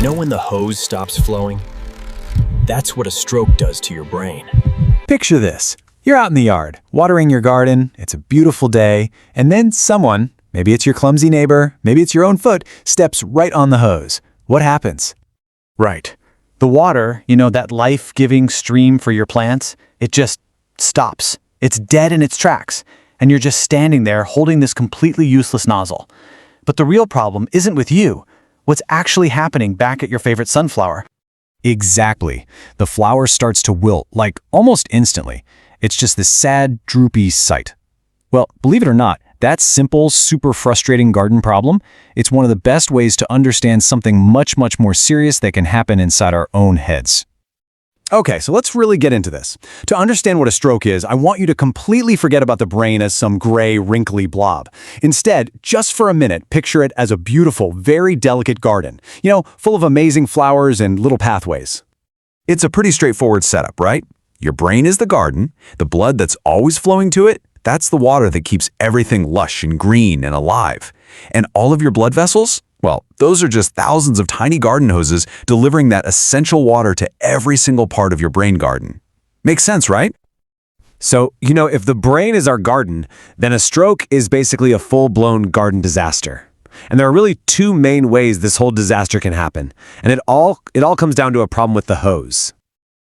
You know when the hose stops flowing? That's what a stroke does to your brain. Picture this. You're out in the yard, watering your garden, it's a beautiful day, and then someone, maybe it's your clumsy neighbor, maybe it's your own foot, steps right on the hose. What happens? Right. The water, that life-giving stream for your plants, it just stops. It's dead in its tracks, and you're just standing there holding this completely useless nozzle. But the real problem isn't with you. What's actually happening back at your favorite sunflower? Exactly. The flower starts to wilt, like almost instantly. It's just this sad, droopy sight. Well, believe it or not, that simple, super frustrating garden problem, it's one of the best ways to understand something much, much more serious that can happen inside our own heads. Okay, so let's really get into this. To understand what a stroke is, I want you to completely forget about the brain as some gray, wrinkly blob. Instead, just for a minute, picture it as a beautiful, very delicate garden, full of amazing flowers and little pathways. It's a pretty straightforward setup, right? Your brain is the garden, the blood that's always flowing to it, that's the water that keeps everything lush and green and alive. And all of your blood vessels? Well, those are just thousands of tiny garden hoses delivering that essential water to every single part of your brain garden. Makes sense, right? So, if the brain is our garden, then a stroke is basically a full-blown garden disaster. And there are really two main ways this whole disaster can happen. And it all comes down to a problem with the hose.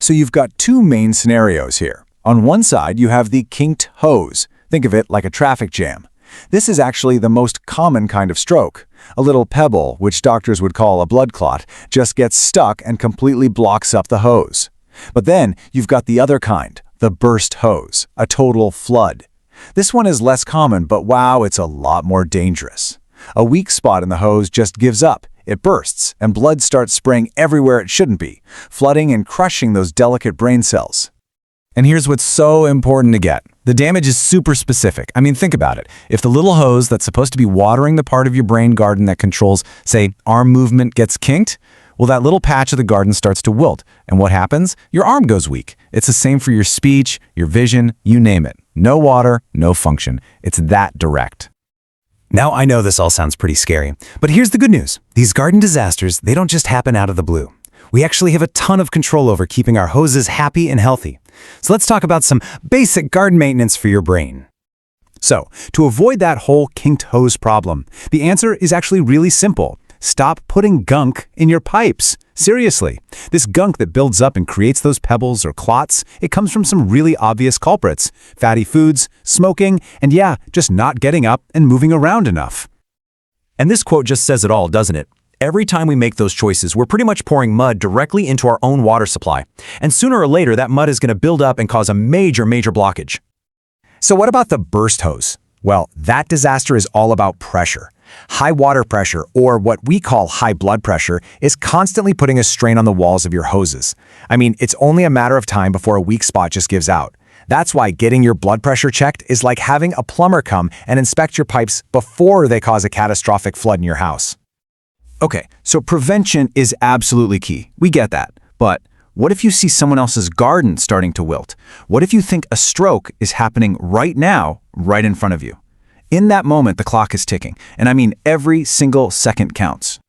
So you've got two main scenarios here. On one side, you have the kinked hose. Think of it like a traffic jam. This is actually the most common kind of stroke. A little pebble, which doctors would call a blood clot, just gets stuck and completely blocks up the hose. But then you've got the other kind, the burst hose, a total flood. This one is less common, but wow, it's a lot more dangerous. A weak spot in the hose just gives up. It bursts, and blood starts spraying everywhere it shouldn't be, flooding and crushing those delicate brain cells. And here's what's so important to get. The damage is super specific. I mean, think about it. If the little hose that's supposed to be watering the part of your brain garden that controls, say, arm movement gets kinked, well, that little patch of the garden starts to wilt. And what happens? Your arm goes weak. It's the same for your speech, your vision, you name it. No water, no function. It's that direct. Now, I know this all sounds pretty scary, but here's the good news. These garden disasters, they don't just happen out of the blue. We actually have a ton of control over keeping our hoses happy and healthy. So let's talk about some basic garden maintenance for your brain. So, to avoid that whole kinked hose problem, the answer is actually really simple. Stop putting gunk in your pipes. Seriously, this gunk that builds up and creates those pebbles or clots, it comes from some really obvious culprits. Fatty foods, smoking, and yeah, just not getting up and moving around enough. And this quote just says it all, doesn't it? Every time we make those choices, we're pretty much pouring mud directly into our own water supply. And sooner or later, that mud is going to build up and cause a major blockage. So what about the burst hose? Well, that disaster is all about pressure. High water pressure, or what we call high blood pressure, is constantly putting a strain on the walls of your hoses. I mean, it's only a matter of time before a weak spot just gives out. That's why getting your blood pressure checked is like having a plumber come and inspect your pipes before they cause a catastrophic flood in your house. Okay, so prevention is absolutely key. We get that. But what if you see someone else's garden starting to wilt? What if you think a stroke is happening right now, right in front of you? In that moment, the clock is ticking, and I mean every single second counts.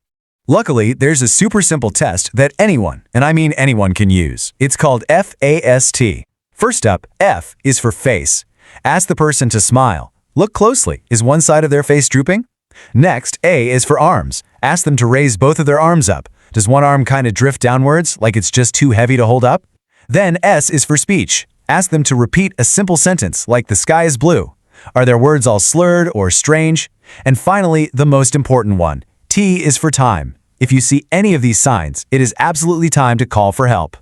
Luckily, there's a super simple test that anyone, and I mean anyone, can use. It's called F.A.S.T. First up, F is for face. Ask the person to smile. Look closely. Is one side of their face drooping? Next, A is for arms. Ask them to raise both of their arms up. Does one arm kind of drift downwards, like it's just too heavy to hold up? Then S is for speech. Ask them to repeat a simple sentence, like the sky is blue. Are their words all slurred or strange? And finally, the most important one, T is for time. If you see any of these signs, it is absolutely time to call for help.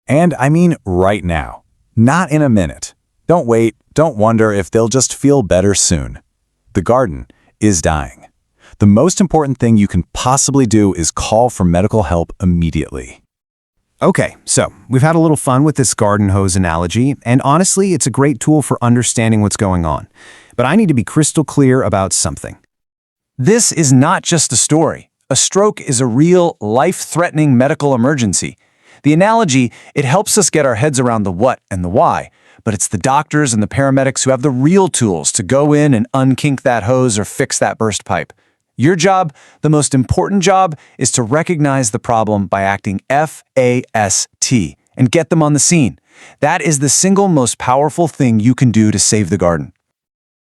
And I mean right now, not in a minute. Don't wait, don't wonder if they'll just feel better soon. The garden is dying. The most important thing you can possibly do is call for medical help immediately. Okay, so we've had a little fun with this garden hose analogy, and honestly, it's a great tool for understanding what's going on. But I need to be crystal clear about something. This is not just a story. A stroke is a real, life-threatening medical emergency. The analogy, it helps us get our heads around the what and the why, but it's the doctors and the paramedics who have the real tools to go in and unkink that hose or fix that burst pipe. Your job, the most important job, is to recognize the problem by acting F.A.S.T and get them on the scene. That is the single most powerful thing you can do to save the garden.